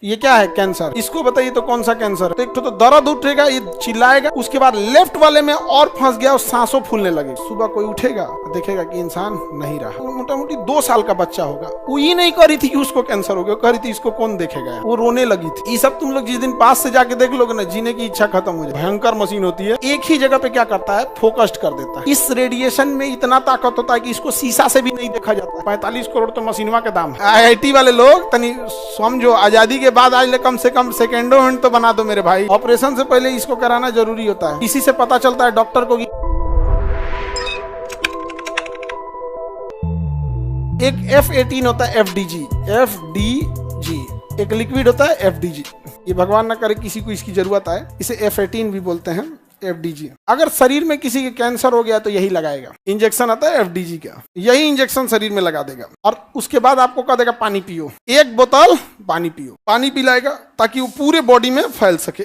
ये क्या है? कैंसर। इसको बताइए तो कौन सा कैंसर है? तो एक तो दर्द उठेगा, ये चिल्लाएगा, उसके बाद लेफ्ट वाले में और फंस गया और सांसों फूलने लगे। सुबह कोई उठेगा देखेगा कि इंसान नहीं रहा। मोटा मोटी 2 साल का बच्चा होगा, वो ये नहीं कह रही थी कि उसको कैंसर हो गया, कह रही थी इसको कौन देखेगा। वो रोने लगी थी। ये सब तुम लोग जिस दिन पास से जाके देख लोगे ना, जीने की इच्छा खत्म हो जाए। भयंकर मशीन होती है, एक ही जगह पे क्या करता है, फोकस्ड कर देता है। इस रेडिएशन में इतना ताकत होता है कि इसको शीशा से भी नहीं देखा जाता। 45 करोड़ तो मशीनवा के दाम है। IIT वाले लोग तनी समझो, आजादी के बाद आज ले कम से कम सेकेंडो हैंड तो बना दो मेरे भाई। ऑपरेशन से पहले इसको कराना जरूरी होता है। इसी से पता चलता है डॉक्टर को कि एक F18 होता है FDG, एक लिक्विड होता है FDG। ये भगवान ना करे किसी को इसकी जरूरत आए, इसे F18 भी बोलते हैं, FDG। अगर शरीर में किसी के कैंसर हो गया तो यही लगाएगा। इंजेक्शन आता है FDG का, यही इंजेक्शन शरीर में लगा देगा और उसके बाद आपको कह देगा पानी पियो, 1 बोतल पानी पियो। पानी पिलाएगा ताकि वो पूरे बॉडी में फैल सके।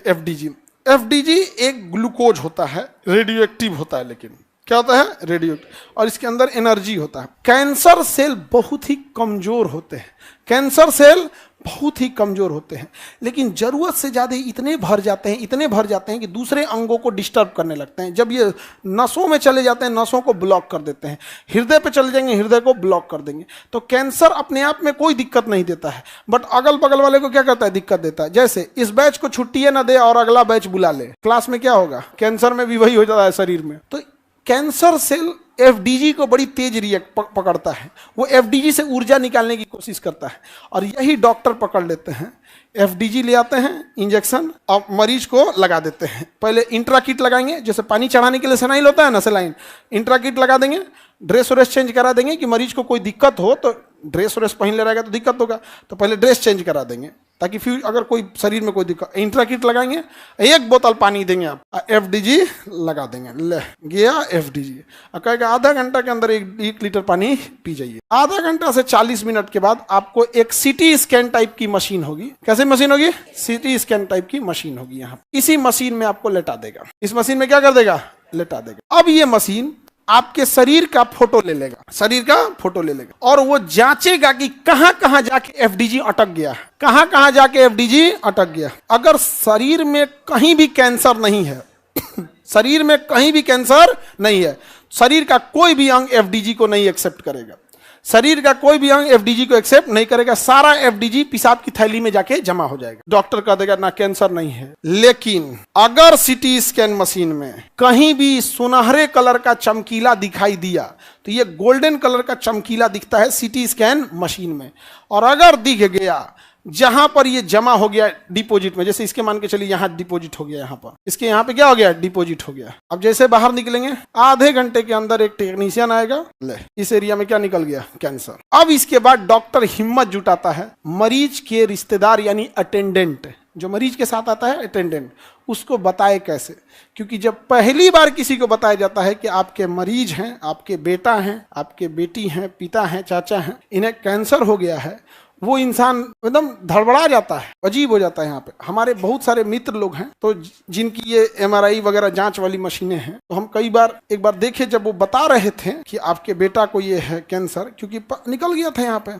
FDG एक ग्लूकोज होता है, रेडियो एक्टिव होता है। लेकिन क्या होता है? रेडियो, और इसके अंदर एनर्जी होता है। कैंसर सेल बहुत ही कमजोर होते हैं, कैंसर सेल बहुत ही कमजोर होते हैं, लेकिन जरूरत से ज्यादा इतने भर जाते हैं कि दूसरे अंगों को डिस्टर्ब करने लगते हैं। जब ये नसों में चले जाते हैं, नसों को ब्लॉक कर देते हैं। हृदय पे चले जाएंगे, हृदय को ब्लॉक कर देंगे। तो कैंसर अपने आप में कोई दिक्कत नहीं देता है, बट अगल बगल वाले को क्या करता है? दिक्कत देता है। जैसे इस बैच को छुट्टी ना दे और अगला बैच बुला ले, क्लास में क्या होगा? कैंसर में भी वही हो जाता है शरीर में। तो कैंसर सेल FDG को बड़ी तेज रिएक्ट पकड़ता है, वो FDG से ऊर्जा निकालने की कोशिश करता है और यही डॉक्टर पकड़ लेते हैं। FDG ले आते हैं इंजेक्शन और मरीज को लगा देते हैं। पहले इंट्राकिट लगाएंगे, जैसे पानी चढ़ाने के लिए सेनाइल होता है ना, सेलाइन। इंट्राकिट लगा देंगे, ड्रेस व्रेस चेंज करा देंगे कि मरीज को कोई दिक्कत हो तो ड्रेस व्रेस पहन ले रहेगा तो दिक्कत होगा, तो पहले ड्रेस चेंज करा देंगे ताकि फिर अगर कोई शरीर में कोई दिक्कत। इंट्राकिट लगाएंगे, 1 बोतल पानी देंगे आप, FDG लगा देंगे, ले गया FDG। कहेगा आधा घंटा के अंदर 1 लीटर पानी पी जाइए। आधा घंटा से 40 मिनट के बाद आपको एक CT स्कैन टाइप की मशीन होगी। कैसी मशीन होगी? CT स्कैन टाइप की मशीन होगी। यहाँ इसी मशीन में आपको लेटा देगा। इस मशीन में क्या कर देगा? लेटा देगा। अब ये मशीन आपके शरीर का फोटो ले लेगा, और वो जांचेगा कि कहां कहां जाके FDG अटक गया, FDG अटक गया। अगर शरीर में कहीं भी कैंसर नहीं है शरीर का कोई भी अंग FDG को नहीं एक्सेप्ट करेगा, सारा FDG पेशाब की थैली में जाके जमा हो जाएगा। डॉक्टर कह देगा ना कैंसर नहीं है। लेकिन अगर CT स्कैन मशीन में कहीं भी सुनहरे कलर का चमकीला दिखाई दिया तो ये गोल्डन कलर का चमकीला दिखता है CT स्कैन मशीन में। और अगर दिख गया जहां पर ये जमा हो गया डिपॉजिट में, जैसे इसके मान के चलिए यहां डिपॉजिट हो गया, यहां पर इसके यहां पे क्या हो गया? डिपॉजिट हो गया। अब जैसे बाहर निकलेंगे, आधे घंटे के अंदर एक टेक्नीशियन आएगा, ले इस एरिया में क्या निकल गया? कैंसर। अब इसके बाद डॉक्टर हिम्मत जुटाता है, मरीज के रिश्तेदार यानी अटेंडेंट, जो मरीज के साथ आता है अटेंडेंट, उसको बताए कैसे। क्योंकि जब पहली बार किसी को बताया जाता है कि आपके मरीज हैं, आपके बेटा हैं, आपके बेटी हैं, पिता हैं, चाचा हैं, इन्हें कैंसर हो गया है, वो इंसान एकदम धड़बड़ा जाता है, अजीब हो जाता है। यहाँ पे हमारे बहुत सारे मित्र लोग हैं तो जिनकी ये MRI वगैरह जांच वाली मशीनें हैं, तो हम एक बार देखे जब वो बता रहे थे कि आपके बेटा को ये है कैंसर, क्योंकि निकल गया था यहाँ पे,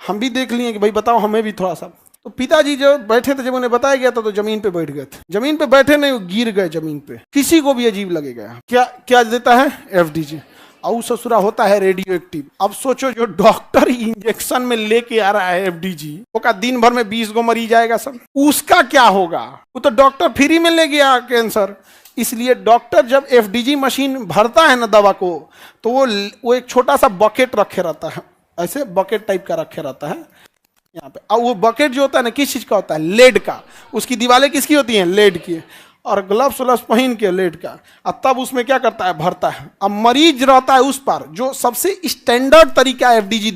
हम भी देख लिए कि भाई बताओ हमें भी थोड़ा सा। तो पिताजी जो बैठे थे, जब उन्हें बताया गया था तो जमीन पे बैठ गए थे। जमीन पे बैठे नहीं, वो गिर गए जमीन पे। किसी को भी अजीब लगेगा। क्या देता है? FDG। और ससुरा होता है रेडियो एक्टिव। अब सोचो, जो डॉक्टर इंजेक्शन में लेके आ रहा है FDG, वो का दिन भर में 20 गो मरीज आएगा सब, उसका क्या होगा? वो तो डॉक्टर फ्री में ले गया कैंसर। इसलिए डॉक्टर जब FDG मशीन भरता है ना दवा को, तो वो एक छोटा सा बकेट रखे रहता है, ऐसे बकेट टाइप का रखे रहता है यहाँ पे। और वो बकेट जो होता है ना, किस चीज का होता है? लेड का। उसकी दीवारें किसकी होती हैं? लेड की। और ग्लव्स व्लव्स पहन के लेड का, और तब उसमें क्या करता है? भरता है। अब मरीज रहता है उस पर, जो सबसे स्टैंडर्ड तरीका FDG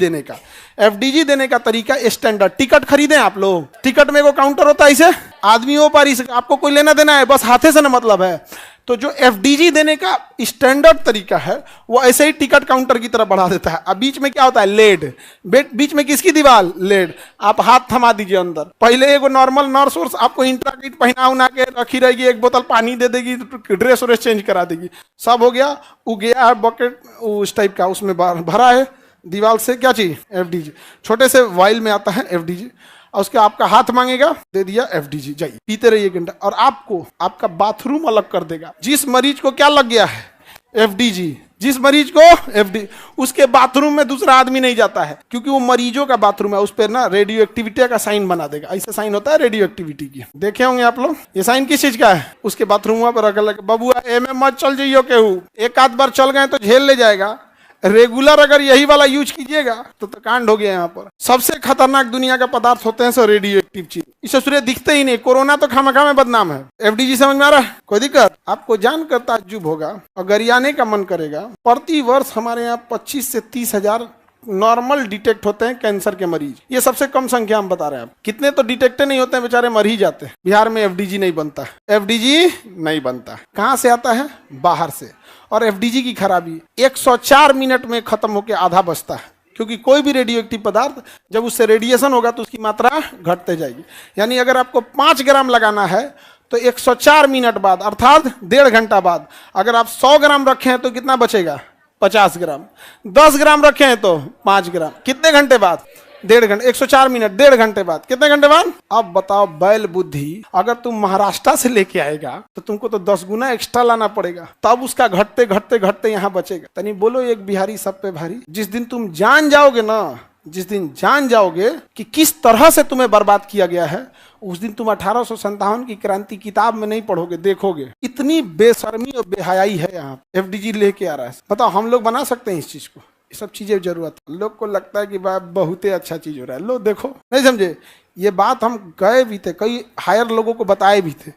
देने का तरीका स्टैंडर्ड। टिकट खरीदें आप लोग, टिकट में वो काउंटर होता है, इसे आदमियों पर, इसे आपको कोई लेना देना है, बस हाथे से ना मतलब है। तो जो FDG देने का स्टैंडर्ड तरीका है, वो ऐसे ही टिकट काउंटर की तरफ बढ़ा देता है। अब बीच में क्या होता है? लेड। बीच में किसकी दीवार? लेड। आप हाथ थमा दीजिए अंदर। पहले एक नॉर्मल नर्स और आपको इंट्राकिट पहना उना के रखी रहेगी, 1 बोतल पानी दे देगी, ड्रेस व्रेस चेंज करा देगी, सब हो गया। वो गया है बकेट उस टाइप का, उसमें भरा है दीवार से क्या चीज? FDG। छोटे से वाइल में आता है FDG। और उसके आपका हाथ मांगेगा, दे दिया एफडीजी, जाइए पीते रहिए घंटा। और आपको आपका बाथरूम अलग कर देगा। जिस मरीज को क्या लग गया है एफडीजी, जिस मरीज को एफडी, उसके बाथरूम में दूसरा आदमी नहीं जाता है, क्योंकि वो मरीजों का बाथरूम है। उस पर ना रेडियो एक्टिविटी का साइन बना देगा। ऐसे साइन होता है रेडियो एक्टिविटी की, देखे होंगे आप लोग। ये साइन किस चीज का है? उसके बाथरूम पर रख लगे, बबुआ एम मत चल जाइयो केहू, एक आध बार चल गए तो झेल ले जाएगा। रेगुलर अगर यही वाला यूज कीजिएगा तो कांड हो गया। यहाँ पर सबसे खतरनाक दुनिया का पदार्थ होते हैं सर रेडियो एक्टिव चीज। इसे सूर्य दिखते ही नहीं। कोरोना तो खामखा में बदनाम है। एफडीजी समझ में आ रहा है? कोई दिक्कत? आपको जानकर ताज्जुब होगा और गरियाने का मन करेगा। प्रति वर्ष हमारे यहाँ 25 से 30 हजार नॉर्मल डिटेक्ट होते हैं कैंसर के मरीज। ये सबसे कम संख्या हम बता रहे हैं। कितने तो डिटेक्ट नहीं होते हैं, बेचारे मर ही जाते हैं। बिहार में एफडीजी नहीं बनता, एफडीजी नहीं बनता। कहाँ से आता है? बाहर से। और एफडीजी की खराबी 104 मिनट में खत्म होकर आधा बचता है, क्योंकि कोई भी रेडियो एक्टिव पदार्थ जब उससे रेडिएशन होगा तो उसकी मात्रा घटते जाएगी। यानी अगर आपको 5 ग्राम लगाना है तो 104 मिनट बाद अर्थात 1.5 घंटा बाद अगर आप 100 ग्राम रखे हैं तो कितना बचेगा? 50 ग्राम। 10 ग्राम रखे हैं तो 5 ग्राम। कितने घंटे बाद? 1.5 घंटे। 104 मिनट 1.5 घंटे बाद। कितने घंटे बाद? अब बताओ बैल बुद्धि, अगर तुम महाराष्ट्र से लेके आएगा तो तुमको तो 10 गुना एक्स्ट्रा लाना पड़ेगा, तब उसका घटते घटते घटते यहाँ बचेगा। तनी बोलो एक बिहारी सब पे भारी। जिस दिन तुम जान जाओगे ना, जिस दिन जान जाओगे कि किस तरह से तुम्हें बर्बाद किया गया है, उस दिन तुम 1857 की क्रांति किताब में नहीं पढ़ोगे, देखोगे। इतनी बेशर्मी और बेहयाई है यहाँ। एफडीजी लेके आ रहा है। बताओ हम लोग बना सकते हैं इस चीज को? ये सब चीजें जरूरत है। लोग को लगता है कि बहुत ही अच्छा चीज हो रहा है। लो देखो, नहीं समझे? ये बात हम गए भी थे, कई हायर लोगों को बताए भी थे।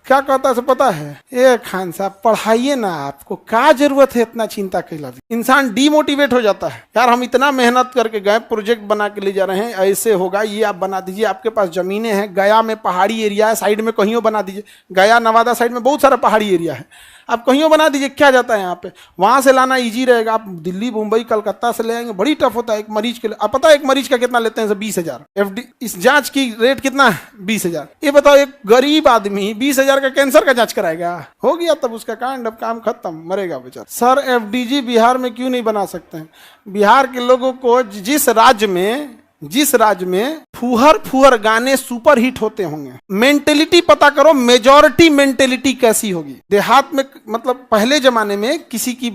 क्या कहता है पता है? ए खान साहब पढ़ाइए ना, आपको क्या जरूरत है इतना चिंता कैला? इंसान डीमोटिवेट हो जाता है। यार हम इतना मेहनत करके गए, प्रोजेक्ट बना के ले जा रहे हैं, ऐसे होगा, ये आप बना दीजिए। आपके पास जमीनें हैं, गया में पहाड़ी एरिया है, साइड में कहीं बना दीजिए। गया नवादा साइड में बहुत सारा पहाड़ी एरिया है, आप कहीं बना दीजिए। क्या जाता है यहाँ पे? वहां से लाना इजी रहेगा। आप दिल्ली मुंबई कलकत्ता से ले आएंगे, बड़ी टफ होता है एक मरीज के लिए। आप पता है एक मरीज का कितना लेते हैं? 20,000। एफडी इस जांच की रेट कितना है? 20,000। ये बताओ एक गरीब आदमी 20,000 का कैंसर का जांच कराएगा? हो गया तब उसका कांड, अब काम खत्म, मरेगा बेचारा। सर एफडीजी बिहार में क्यों नहीं बना सकते हैं? बिहार के लोगों को जिस राज्य में फुहर गाने सुपर हिट होते होंगे, मेंटेलिटी पता करो, मेजॉरिटी मेंटेलिटी कैसी होगी। देहात में मतलब पहले जमाने में किसी की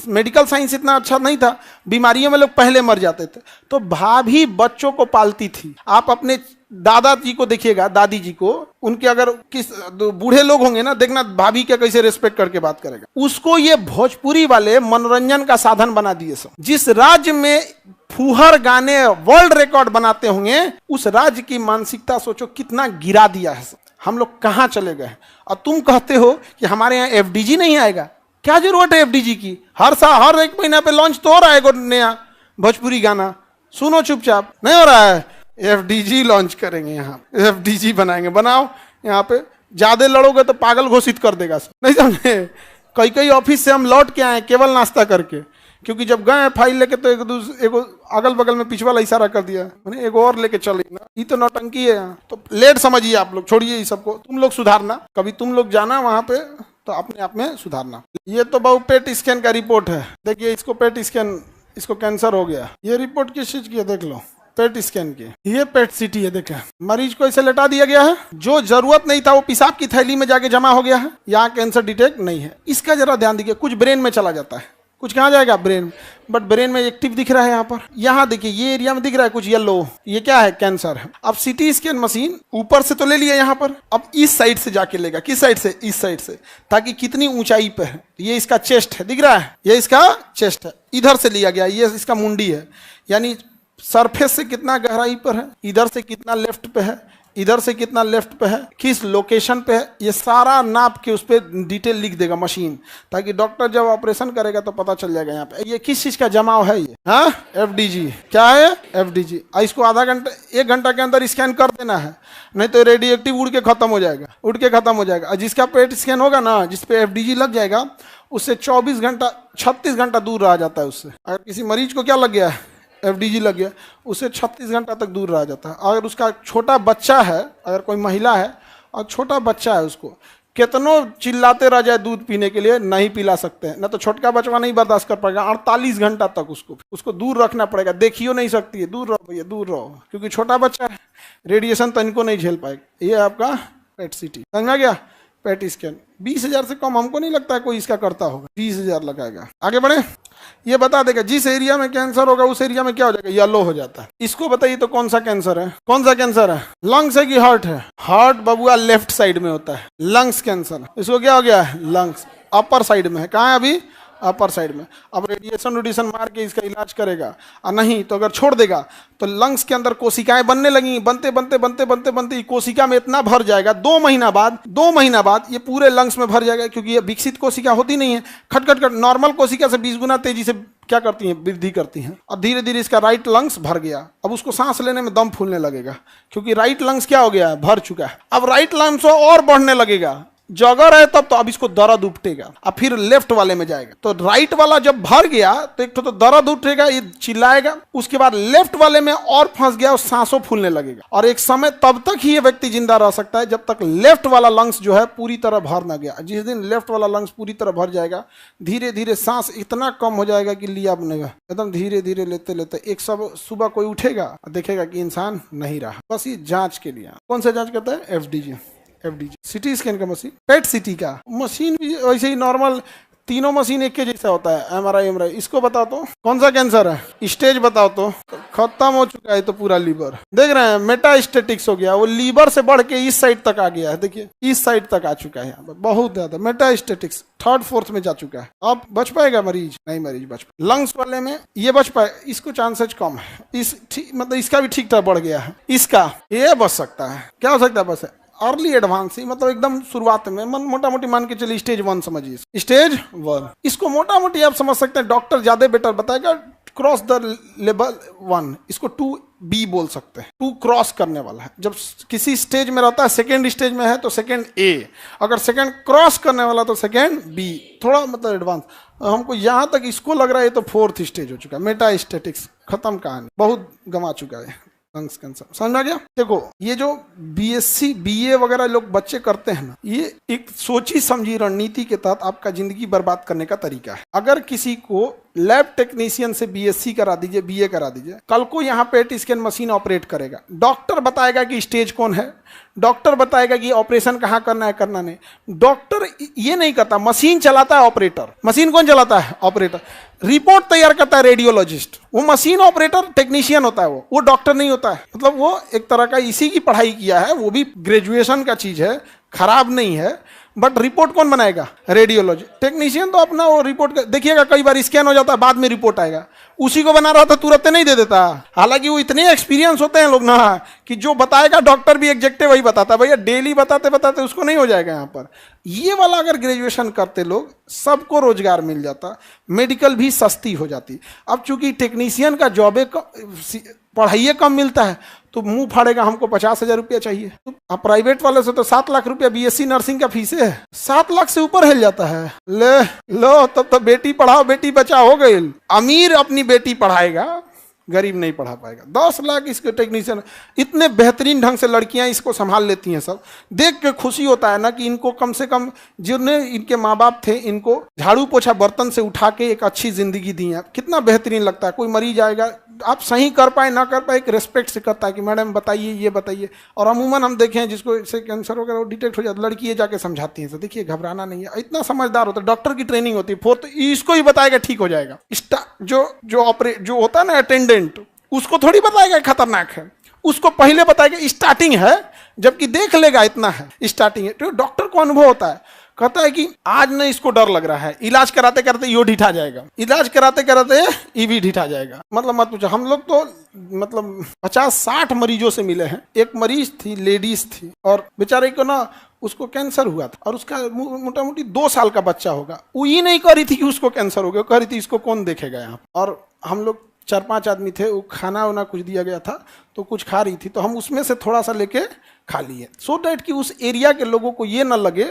मेडिकल साइंस इतना अच्छा नहीं था, बीमारियों में लोग पहले मर जाते थे, तो भाभी बच्चों को पालती थी। आप अपने दादाजी को देखिएगा, दादी जी को, उनके अगर किस बूढ़े लोग होंगे ना, देखना भाभी क्या कैसे रिस्पेक्ट करके बात करेगा। उसको ये भोजपुरी वाले मनोरंजन का साधन बना दिए सब। जिस राज्य में फुहर गाने वर्ल्ड रिकॉर्ड बनाते होंगे, उस राज्य की मानसिकता सोचो कितना गिरा दिया है। हम लोग कहाँ चले गए? और तुम कहते हो कि हमारे यहाँ एफडीजी नहीं आएगा। क्या जरूरत है एफडीजी की? हर एक महीना पे लॉन्च तो हो रहा है नया भोजपुरी गाना, सुनो चुपचाप। नहीं हो रहा है? एफडीजी लॉन्च करेंगे, यहाँ एफडीजी बनाएंगे। बनाओ, यहाँ पे ज्यादा लड़ोगे तो पागल घोषित कर देगा सब, नहीं समझे? कई ऑफिस से हम लौट के आए केवल नाश्ता करके, क्योंकि जब गए फाइल लेके तो एक अगल बगल में पिछवाला इशारा कर दिया, मैंने एक और लेके चले ना, ये तो नौटंकी है यहाँ। तो लेट समझिए आप लोग, छोड़िए ये सबको, तुम लोग सुधारना। कभी तुम लोग जाना वहां पे तो अपने आप में सुधारना। ये तो बहु पेट स्कैन का रिपोर्ट है, देखिए इसको पेट स्कैन, इसको कैंसर हो गया। ये रिपोर्ट किस चीज की है देख लो, पेट स्कैन की। ये पेट सीटी है, देखें मरीज को ऐसे लेटा दिया गया है, जो जरूरत नहीं था वो पेशाब की थैली में जाके जमा हो गया है। यहाँ कैंसर डिटेक्ट नहीं है। इसका जरा ध्यान दीजिए, कुछ ब्रेन में चला जाता है, कुछ कहाँ जाएगा? ब्रेन। बट ब्रेन में एक्टिव दिख रहा है यहाँ पर। यहाँ देखिए ये एरिया में दिख रहा है कुछ येलो, ये क्या है? कैंसर है। अब सीटी स्कैन मशीन ऊपर से तो ले लिया यहाँ पर, अब इस साइड से जाके लेगा। किस साइड से? इस साइड से, ताकि कितनी ऊंचाई पे है। ये इसका चेस्ट है, दिख रहा है? ये इसका चेस्ट है। इधर से लिया गया, ये इसका मुंडी है, यानी सरफेस से कितना गहराई पर है, इधर से कितना लेफ्ट पे है, इधर से कितना लेफ्ट पे है, किस लोकेशन पे है, ये सारा नाप के उस पर डिटेल लिख देगा मशीन, ताकि डॉक्टर जब ऑपरेशन करेगा तो पता चल जाएगा यहाँ पे ये किस चीज का जमाव है। ये हाँ एफडीजी। क्या है? एफडीजी। इसको आधा घंटा 1 घंटा के अंदर स्कैन कर देना है, नहीं तो रेडियो एक्टिव उड़ के खत्म हो जाएगा, और जिसका पेट स्कैन होगा ना, जिसपे एफडीजी लग जाएगा, उससे 24 घंटा 36 घंटा दूर रहा जाता है उससे। अगर किसी मरीज को क्या लग गया है? एफडीजी लग गया, उससे 36 घंटा तक दूर रह जाता है। अगर उसका छोटा बच्चा है, अगर कोई महिला है और छोटा बच्चा है, उसको कितनों चिल्लाते रह जाए दूध पीने के लिए, नहीं पिला सकते हैं। ना तो छोटका बचवा नहीं बर्दाश्त कर पाएगा, 48 घंटा तक उसको दूर रखना पड़ेगा। देखियो नहीं सकती है, दूर रहो भैया, दूर रहो, क्योंकि छोटा बच्चा है, रेडिएशन तो इनको नहीं झेल पाएगा। ये आपका पेट सिटी, समझ में गया। पेट स्कैन 20,000 से कम हमको नहीं लगता है कोई इसका करता होगा, 20,000 लगाएगा। आगे बढ़े, ये बता देगा जिस एरिया में कैंसर होगा उस एरिया में क्या हो जाएगा, येलो हो जाता है। इसको बताइए तो कौन सा कैंसर है, कौन सा कैंसर है, लंग्स है कि हार्ट है? हार्ट बबुआ लेफ्ट साइड में होता है, लंग्स कैंसर। इसको क्या हो गया है, लंग्स अपर साइड में है। कहाँ है अभी, अपर साइड में। अब रेडिएशन मार के इसका इलाज करेगा, और नहीं तो अगर छोड़ देगा तो लंग्स के अंदर कोशिकाएं बनने लगेंगी, बनते बनते बनते बनते बनते कोशिका में इतना भर जाएगा, 2 महीना बाद ये पूरे लंग्स में भर जाएगा, क्योंकि ये विकसित कोशिका होती नहीं है, खटखट खट नॉर्मल कोशिका से 20 गुना तेजी से क्या करती हैं, वृद्धि करती हैं। और धीरे धीरे इसका राइट लंग्स भर गया। अब उसको सांस लेने में दम फूलने लगेगा, क्योंकि राइट लंग्स क्या हो गया है, भर चुका है। अब राइट लंग्स और बढ़ने लगेगा, जगह है तब तो अब इसको दर्द उठेगा, अब फिर लेफ्ट वाले में जाएगा। तो राइट वाला जब भर गया तो एक तो दर्द उठेगा, ये चिल्लाएगा, उसके बाद लेफ्ट वाले में और फंस गया और सांसों फूलने लगेगा। और एक समय तब तक ही ये व्यक्ति जिंदा रह सकता है जब तक लेफ्ट वाला लंग्स जो है पूरी तरह भर ना गया। जिस दिन लेफ्ट वाला लंग्स पूरी तरह भर जाएगा, धीरे धीरे सांस इतना कम हो जाएगा कि लिया बनेगा, एकदम धीरे धीरे लेते लेते एक सब सुबह कोई उठेगा देखेगा कि इंसान नहीं रहा। बस ये जांच के लिए, कौन सा जांच करता है, FDG सिटी स्कैन का मशीन, पेट सिटी का मशीन भी वैसे ही नॉर्मल, तीनों मशीन एक के जैसा होता है, MRI। इसको बताओ तो कौन सा कैंसर है, स्टेज बताओ तो खत्म हो चुका है तो पूरा लीवर, देख रहे हैं मेटास्टेटिक्स हो गया, वो लीवर से बढ़ के इस साइड तक आ गया है, देखिए इस साइड तक आ चुका है, यहाँ पर बहुत ज्यादा मेटास्टेटिक्स 3rd 4th में जा चुका है। अब बच पाएगा मरीज, नहीं मरीज बच पाए। लंग्स वाले में ये बच पाए, इसको चांसेज कम है, मतलब इसका भी ठीक ठाक बढ़ गया है, इसका ये बच सकता है, क्या हो सकता है, बस अर्ली एडवांस ही, मतलब एकदम शुरुआत में, मोटा मोटी मान के चलिए स्टेज 1 समझिए, स्टेज 1। इसको मोटा मोटी आप समझ सकते हैं, डॉक्टर ज्यादा बेटर बताएगा, क्रॉस द लेवल 1, इसको 2B बोल सकते हैं, 2 क्रॉस करने वाला है। जब किसी स्टेज में रहता है, 2nd स्टेज में है तो 2nd A, अगर 2nd क्रॉस करने वाला तो 2nd B, थोड़ा मतलब एडवांस। हमको यहाँ तक इसको लग रहा है तो 4th स्टेज हो चुका है, मेटास्टेटिक्स, खत्म कहानी, बहुत गंवा चुका है लंग्स कैंसर, समझ आ गया। देखो ये जो BSc BA वगैरह लोग बच्चे करते हैं ना, ये एक सोची समझी रणनीति के तहत आपका जिंदगी बर्बाद करने का तरीका है। अगर किसी को लैब टेक्नीशियन से BSc करा दीजिए, BA करा दीजिए, कल को यहाँ पेट स्कैन मशीन ऑपरेट करेगा, डॉक्टर बताएगा कि स्टेज कौन है, डॉक्टर बताएगा कि ऑपरेशन कहाँ करना है, करना नहीं, डॉक्टर ये नहीं करता, मशीन चलाता है ऑपरेटर। मशीन कौन चलाता है, ऑपरेटर। रिपोर्ट तैयार करता है रेडियोलॉजिस्ट, वो मशीन ऑपरेटर टेक्नीशियन होता है, वो डॉक्टर नहीं होता है। मतलब वो एक तरह का इसी की पढ़ाई किया है, वो भी ग्रेजुएशन का चीज है, खराब नहीं है, बट रिपोर्ट कौन बनाएगा, रेडियोलॉजी टेक्नीशियन। तो अपना वो रिपोर्ट देखिएगा, कई बार स्कैन हो जाता है, बाद में रिपोर्ट आएगा, उसी को बना रहा था तुरंत नहीं दे देता। हालांकि वो इतने एक्सपीरियंस होते हैं लोग ना कि जो बताएगा डॉक्टर भी एग्जैक्टिव वही बताता, भैया डेली बताते बताते उसको नहीं हो जाएगा। यहाँ पर ये वाला अगर ग्रेजुएशन करते लोग, सबको रोजगार मिल जाता, मेडिकल भी सस्ती हो जाती। अब चूंकि टेक्नीशियन का जॉब पढ़ाइए कम मिलता है तो मुंह फाड़ेगा, हमको 50,000 रुपया चाहिए। तो प्राइवेट वाले से तो 7 लाख रुपया BSc नर्सिंग का फीस है, 7 लाख से ऊपर हिल जाता है। ले लो, तब तो बेटी पढ़ाओ बेटी बचाओ हो गई। अमीर अपनी बेटी पढ़ाएगा, गरीब नहीं पढ़ा पाएगा। 10 लाख इसके टेक्नीशियन, इतने बेहतरीन ढंग से लड़कियां इसको संभाल लेती हैं। सब देख के खुशी होता है ना कि इनको कम से कम जिन्हें इनके माँ बाप थे, इनको झाड़ू पोछा बर्तन से उठा के एक अच्छी जिंदगी दी है। कितना बेहतरीन लगता है। कोई मरीज आएगा, आप सही कर पाए ना कर पाए, एक रिस्पेक्ट से करता है कि मैडम बताइए, ये बताइए। और अमूमन हम देखें हैं जिसको इससे कैंसर वगैरह डिटेक्ट हो जाता है, लड़की ये जाके समझाती हैं, तो देखिए घबराना नहीं है, इतना समझदार होता है। डॉक्टर की ट्रेनिंग होती है, 4th इसको ही बताएगा ठीक हो जाएगा। जो होता है ना अटेंडेंट, उसको थोड़ी बताएगा खतरनाक है, उसको पहले बताएगा स्टार्टिंग है, जबकि देख लेगा इतना है स्टार्टिंग है। तो डॉक्टर को अनुभव होता है, कहता है कि आज न इसको डर लग रहा है, इलाज कराते कराते यो ढिठा जाएगा, इलाज कराते कराते ये भी ढिठा जाएगा। मतलब मत पूछो, हम लोग तो मतलब 50-60 मरीजों से मिले हैं। एक मरीज थी, लेडीज थी, और बेचारे को ना उसको कैंसर हुआ था, और उसका मोटा मोटी 2 साल का बच्चा होगा। वो ये नहीं कह रही थी कि उसको कैंसर हो गया, कह रही थी इसको कौन देखेगा यहाँ। और हम लोग 4-5 आदमी थे, वो खाना वाना कुछ दिया गया था तो कुछ खा रही थी, तो हम उसमें से थोड़ा सा लेके खा लिए, सो डैट कि उस एरिया के लोगों को ये ना लगे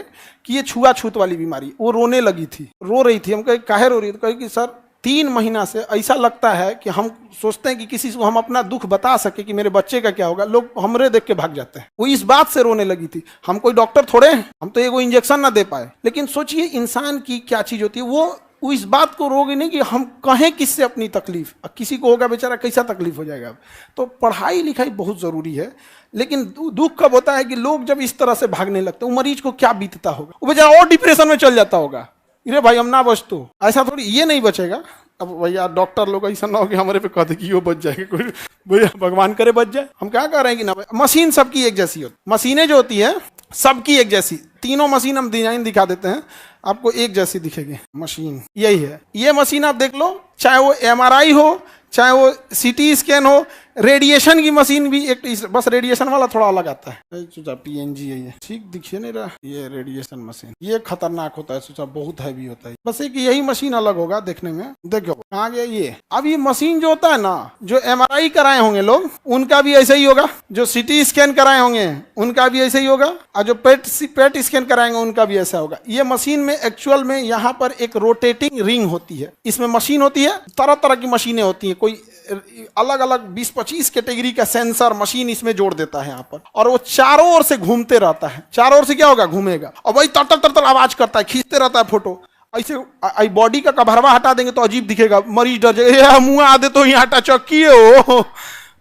कि ये छुआछूत वाली बीमारी। वो रोने लगी थी, रो रही थी। हम कहे काहे रो रही है, तो कहे कि सर 3 महीना से ऐसा लगता है कि हम सोचते हैं कि किसी को हम अपना दुख बता सके कि मेरे बच्चे का क्या होगा, लोग हमरे देख के भाग जाते हैं। वो इस बात से रोने लगी थी। हम कोई डॉक्टर थोड़े हैं, हम तो एगो इंजेक्शन ना दे पाए। लेकिन सोचिए इंसान की क्या चीज होती है, वो इस बात को रोगे नहीं कि हम कहें किससे अपनी तकलीफ। किसी को होगा बेचारा कैसा तकलीफ हो जाएगा। तो पढ़ाई लिखाई बहुत जरूरी है, लेकिन दुख कब होता है कि लोग जब इस तरह से भागने लगते हैं, वो मरीज को क्या बीतता होगा, वो बेचारा और डिप्रेशन में चल जाता होगा। अरे भाई हम ना बच, तो ऐसा थोड़ी, ये नहीं बचेगा। अब भैया डॉक्टर लोग ऐसा ना हो कि हमारे पे कह दे कि वो बच जाएगा, कोई भैया भगवान करे बच जाए। हम क्या कह रहे हैं कि ना, मशीन सबकी एक जैसी होती, मशीनें जो होती है सबकी एक जैसी। तीनों मशीन हम डिजाइन दिखा देते हैं, आपको एक जैसी दिखेगी मशीन। यही है, ये मशीन आप देख लो, चाहे वो MRI हो, चाहे वो CT स्कैन हो, रेडिएशन की मशीन भी एक, बस रेडिएशन वाला थोड़ा अलग आता है। PNG है ये, ठीक दिखिए नहीं रहा, ये रेडिएशन मशीन, ये खतरनाक होता है, सोचा बहुत हैवी होता है। बस एक यही मशीन अलग होगा देखने में। देखो कहाँ गया ये। अब ये मशीन जो होता है ना, जो MRI कराए होंगे लोग, उनका भी ऐसा ही होगा। जो CT स्कैन कराए होंगे उनका भी ऐसा ही होगा, और जो पेट स्कैन कराएंगे उनका भी ऐसा होगा। ये मशीन में एक्चुअल में यहाँ पर एक रोटेटिंग रिंग होती है, इसमें मशीन होती है, तरह तरह की मशीनें होती है, कोई अलग अलग 20-25 कैटेगरी का सेंसर मशीन इसमें जोड़ देता है यहाँ पर, और वो चारों ओर से घूमते रहता है। चारों ओर से क्या होगा, घूमेगा, और वही तर तर तर आवाज करता है, खींचते रहता है फोटो। ऐसे बॉडी का कभरवा हटा देंगे तो अजीब दिखेगा, मरीज डर जाएगा, मुंह आदे तो यहाँ टच किए हो।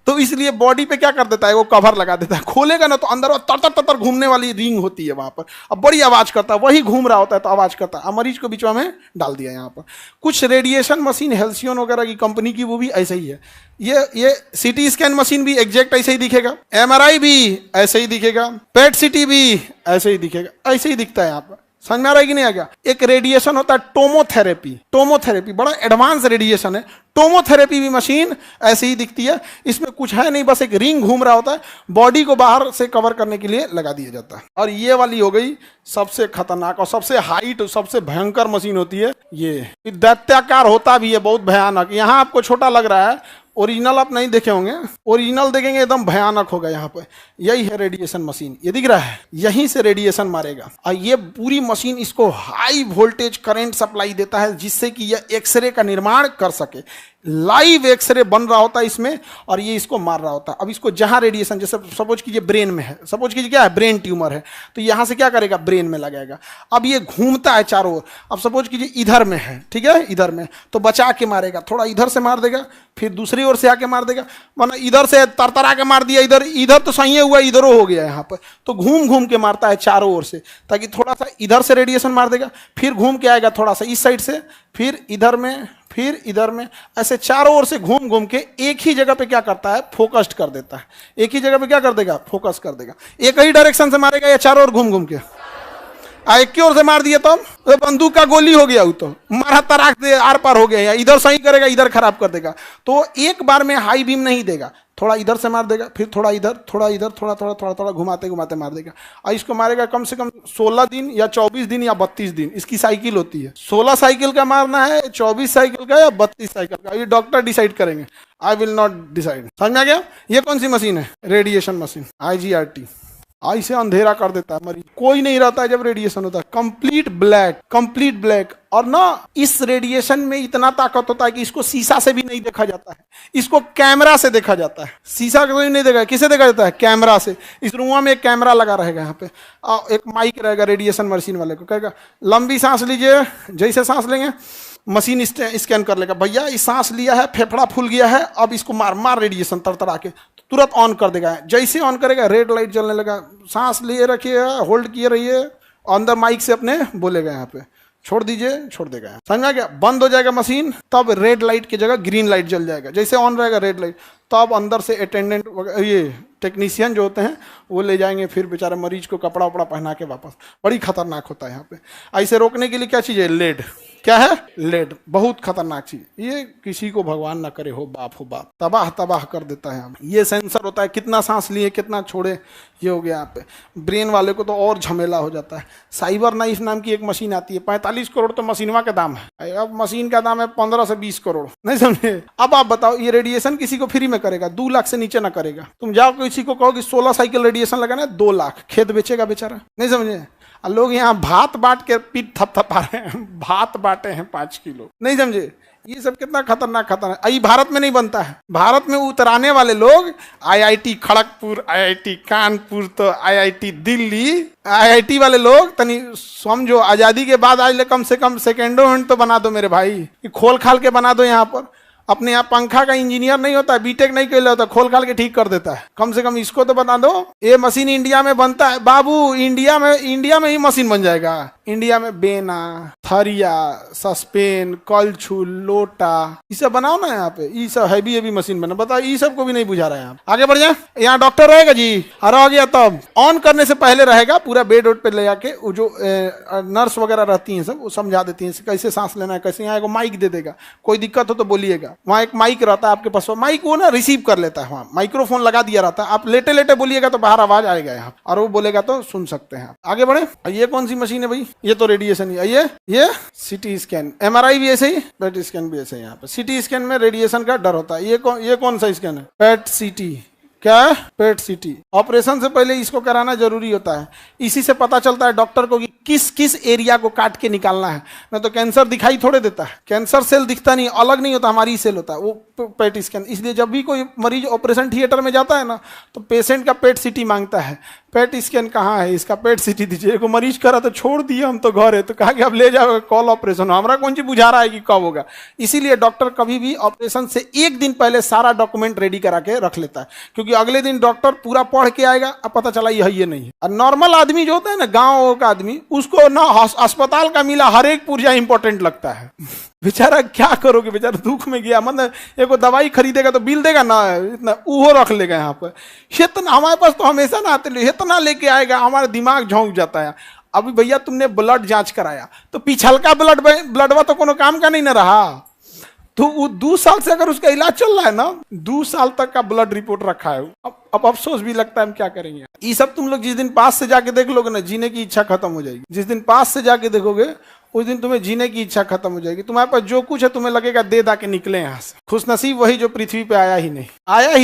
तो इसलिए बॉडी पे क्या कर देता है, वो कवर लगा देता है। खोलेगा ना तो अंदर वो तर तर तर घूमने वाली रिंग होती है वहां पर, अब बड़ी आवाज करता है, वही घूम रहा होता है तो आवाज करता है। मरीज को बीच में डाल दिया यहाँ पर। कुछ रेडिएशन मशीन हेल्सियन वगैरह की कंपनी की, वो भी ऐसे ही है। ये CT स्कैन मशीन भी एग्जैक्ट ऐसे ही दिखेगा, MRI भी ऐसे ही दिखेगा, पेट CT भी ऐसे ही दिखेगा, ऐसे ही दिखता है यहाँ पर। समझ में आ रहा है कि नहीं आ गया। एक रेडिएशन होता है टोमोथेरेपी बड़ा एडवांस रेडिएशन है। टोमोथेरेपी भी मशीन ऐसे ही दिखती है, इसमें कुछ है नहीं, बस एक रिंग घूम रहा होता है, बॉडी को बाहर से कवर करने के लिए लगा दिया जाता है। और ये वाली हो गई सबसे खतरनाक और सबसे हाइट, सबसे भयंकर मशीन होती है ये। दैत्याकार होता भी है, बहुत भयानक। यहाँ आपको छोटा लग रहा है, ओरिजिनल आप नहीं देखे होंगे, ओरिजिनल देखेंगे एकदम भयानक होगा। यहाँ पे यही है रेडिएशन मशीन, ये दिख रहा है, यहीं से रेडिएशन मारेगा। और ये पूरी मशीन इसको हाई वोल्टेज करंट सप्लाई देता है, जिससे कि यह एक्सरे का निर्माण कर सके। लाइव एक्सरे बन रहा होता है इसमें, और ये इसको मार रहा होता है। अब इसको जहां रेडिएशन, जैसे सपोज कीजिए ब्रेन में है, सपोज कीजिए क्या है, ब्रेन ट्यूमर है, तो यहां से क्या करेगा, ब्रेन में लगाएगा। अब ये घूमता है चारों ओर। अब सपोज कीजिए इधर में है, ठीक है, इधर में, तो बचा के मारेगा, थोड़ा इधर से मार देगा, फिर दूसरी ओर से आके मार देगा। माना इधर से तरतरा के मार दिया, इधर तो सही हुआ, इधरों हो गया यहाँ पर, तो घूम घूम के मारता है चारों ओर से, ताकि थोड़ा सा इधर से रेडिएशन मार देगा, फिर घूम के आएगा थोड़ा सा इस साइड से, फिर इधर में, फिर इधर में, ऐसे चारों ओर से घूम घूम के एक ही जगह पे क्या करता है, फोकस्ड कर देता है। एक ही जगह पे क्या कर देगा, फोकस कर देगा। एक ही डायरेक्शन से मारेगा या चारों ओर घूम घूम के, एक की ओर से मार दिया तो बंदूक का गोली हो गया, वो तो मारा तराक दे आर पार हो गया। या इधर सही करेगा, इधर खराब कर देगा। तो एक बार में हाई बीम नहीं देगा, थोड़ा इधर से मार देगा, फिर थोड़ा इधर, थोड़ा इधर, थोड़ा थोड़ा थोड़ा थोड़ा घुमाते घुमाते मार देगा। और इसको मारेगा कम से कम 16 दिन या 24 दिन या 32 दिन, इसकी साइकिल होती है। 16 साइकिल का मारना है, 24 साइकिल का या 32 साइकिल का, ये डॉक्टर डिसाइड करेंगे, आई विल नॉट डिसाइड। समझ में आ गया। ये कौन सी मशीन है, रेडिएशन मशीन, IGRT। ऐसे अंधेरा कर देता है, मरीज कोई नहीं रहता है जब रेडिएशन होता है, कंप्लीट ब्लैक। और ना इस रेडिएशन में इतना ताकत होता है कि इसको शीशा से भी नहीं देखा जाता है, इसको कैमरा से देखा जाता है। शीशा को नहीं देखा, किसे देखा जाता है, कैमरा से। इस रूम में एक कैमरा लगा रहेगा, यहाँ पे एक माइक रहेगा रेडिएशन मशीन वाले को, कहेगा लंबी सांस लीजिए, जैसे सांस लेंगे मशीन स्कैन कर लेगा, भैया इस सांस लिया है, फेफड़ा फूल गया है, अब इसको मार रेडिएशन तरतरा के, तुरंत ऑन कर देगा। जैसे ऑन करेगा रेड लाइट जलने लगा, सांस लिए रखिए, होल्ड किए रहिए, अंदर माइक से अपने बोलेगा, यहाँ पे छोड़ दीजिए, छोड़ देगा। समझ में आ गया। बंद हो जाएगा मशीन, तब रेड लाइट की जगह ग्रीन लाइट जल जाएगा। जैसे ऑन रहेगा रेड लाइट, तब अंदर से अटेंडेंट, ये टेक्नीशियन जो होते हैं वो ले जाएंगे, फिर बेचारे मरीज को कपड़ा वपड़ा पहना के वापस। बड़ी खतरनाक होता है यहाँ पे। ऐसे रोकने के लिए क्या चीज़ है, लेड। क्या है, लेड, बहुत खतरनाक चीज। ये किसी को भगवान ना करे हो बाप, तबाह कर देता है हमें। ये सेंसर होता है, कितना सांस लिए कितना छोड़े, ये हो गया यहाँ पे। ब्रेन वाले को तो और झमेला हो जाता है। साइबर नाइफ नाम की एक मशीन आती है, 45 करोड़ तो मशीनवा का दाम है। अब मशीन का दाम है 15 से 20 करोड़, नहीं समझे। अब आप बताओ, ये रेडिएशन किसी को फ्री में करेगा, 2 लाख से नीचे ना करेगा। तुम जाओ किसी को कहो कि 16 साइकिल रेडिएशन लगाना है, 2 लाख, खेत बेचेगा बेचारा, नहीं समझे। लोग यहाँ भात बांट के पीठ थपथपा रहे हैं, भात बांटे हैं 5 किलो, नहीं समझे। ये सब कितना खतरनाक खतरनाक। ये भारत में नहीं बनता है। भारत में उतराने वाले लोग IIT खड़गपुर, IIT कानपुर, तो IIT दिल्ली, IIT वाले लोग तनी समझो, आजादी के बाद आज ले कम से कम सेकेंडो हैंड तो बना दो मेरे भाई, खोल खाल के बना दो। यहाँ पर अपने यहाँ पंखा का इंजीनियर नहीं होता, बीटेक नहीं कर होता, खोल खाल के ठीक कर देता है। कम से कम इसको तो बता दो। ये मशीन इंडिया में बनता है बाबू, इंडिया में ही मशीन बन जाएगा। इंडिया में बेना, थरिया, सस्पेन, कलछुल, लोटा, ये सब बनाओ ना यहाँ पे। ये सब हैवी मशीन बना, बताओ ये सब को भी नहीं बुझा रहा है। आगे बढ़ जाए। यहाँ डॉक्टर रहेगा जी, और हो गया तब ऑन करने से पहले रहेगा पूरा बेड वोड पे ले जाके, वो जो नर्स वगैरह रहती हैं सब, वो समझा देती हैं कैसे सांस लेना है, कैसे। यहाँ को माइक दे देगा, कोई दिक्कत हो तो बोलिएगा। वहाँ एक माइक रहता है आपके पास, माइक वो ना रिसीव कर लेता है, वहाँ माइक्रोफोन लगा दिया रहता है। आप लेटे लेटे बोलिएगा तो बाहर आवाज आएगा यहाँ, और वो बोलेगा तो सुन सकते हैं। आगे बढ़े। ये कौन सी मशीन है भाई? ये तो रेडिएशन ही है। ये सीटी स्कैन, MRI भी ऐसे ही, पेट स्कैन भी ऐसे ही। यहाँ पे सीटी स्कैन में रेडिएशन का डर होता है। ये कौन सा स्कैन है? पेट सीटी। क्या है? पेट सीटी। ऑपरेशन से पहले इसको कराना जरूरी होता है। इसी से पता चलता है डॉक्टर को कि किस किस एरिया को काट के निकालना है। नहीं तो कैंसर दिखाई थोड़े देता है, कैंसर सेल दिखता नहीं, अलग नहीं होता, हमारी सेल होता है वो पेट स्कैन। इसलिए जब भी कोई मरीज ऑपरेशन थिएटर में जाता है ना, तो पेशेंट का पेट सीटी मांगता है। पेट स्कैन कहाँ है? इसका पेट सीटी दीजिए। एक मरीज करा तो छोड़ दिए हम तो घर है, तो कहा कि अब ले जाओ, कॉल ऑपरेशन। हमारा कौन सी बुझा रहा है कि कब होगा। इसीलिए डॉक्टर कभी भी ऑपरेशन से एक दिन पहले सारा डॉक्यूमेंट रेडी करा के रख लेता है, क्योंकि अगले दिन डॉक्टर पूरा पढ़ के आएगा, अब पता चला ये नहीं है। और नॉर्मल आदमी जो होता है ना, गाँव का आदमी, उसको ना अस्पताल का मिला हर एक पुर्जा इंपॉर्टेंट लगता है। बेचारा क्या करोगे, बेचारा दुख में गया, मतलब एक दवाई खरीदेगा तो बिल देगा ना, इतना वो रख लेगा यहाँ पर। इतना हमारे पास तो हमेशा ना आते, इतना लेके आएगा, हमारा दिमाग झोंक जाता है। अभी भैया तुमने ब्लड जांच कराया, तो पिछलका ब्लडवा तो कोनो काम का नहीं ना रहा। तो वो 2 साल से अगर उसका इलाज चल रहा है ना, 2 साल तक का ब्लड रिपोर्ट रखा है। अब अफसोस भी लगता है हम क्या करेंगे। ये सब तुम लोग जिस दिन पास से जाके देख लोगे ना, जीने की इच्छा खत्म हो जाएगी। जिस दिन पास से जाके देखोगे उस दिन तुम्हें जीने की इच्छा खत्म हो जाएगी। तुम्हारे पास जो कुछ है तुम्हें लगेगा दे दा के निकले यहाँ से। खुशनसीब वही जो पृथ्वी पे आया ही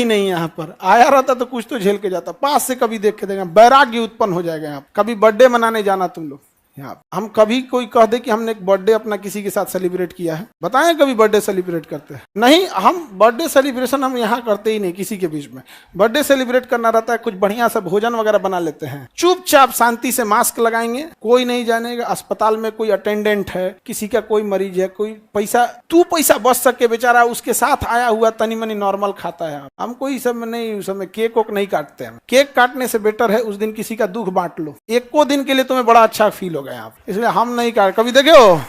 नहीं यहाँ पर। आया रहता तो कुछ तो झेल के जाता। पास से कभी देख के देगा, वैराग्य उत्पन्न हो जाएगा। यहाँ कभी बर्थडे मनाने जाना तुम लोग, यहाँ हम कभी कोई कह दे कि हमने एक बर्थडे अपना किसी के साथ सेलिब्रेट किया है, बताएं कभी बर्थडे सेलिब्रेट करते हैं? नहीं, हम बर्थडे सेलिब्रेशन हम यहाँ करते ही नहीं किसी के बीच में। बर्थडे सेलिब्रेट करना रहता है, कुछ बढ़िया सा भोजन वगैरह बना लेते हैं, चुपचाप शांति से मास्क लगाएंगे, कोई नहीं जानेगा। अस्पताल में कोई अटेंडेंट है, किसी का कोई मरीज है, कोई पैसा बच सके बेचारा, उसके साथ आया हुआ तनी मनी नॉर्मल खाता है। हम कोई सब में नहीं, उस समय केक वोक नहीं काटते हैं। केक काटने से बेटर है उस दिन किसी का दुख बांट लो, एको दिन के लिए तुम्हें बड़ा अच्छा फील होगा यहाँ पे। इसलिए हम नहीं काट, कभी देखे हो?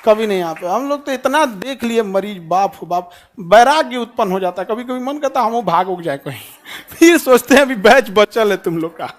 कभी नहीं। यहाँ पे हम लोग तो इतना देख लिए मरीज, बाप हो बाप, वैराग्य उत्पन्न हो जाता है। कभी कभी मन करता है हम भाग उग जाए कहीं, फिर सोचते हैं अभी बैच बचल है तुम लोग का।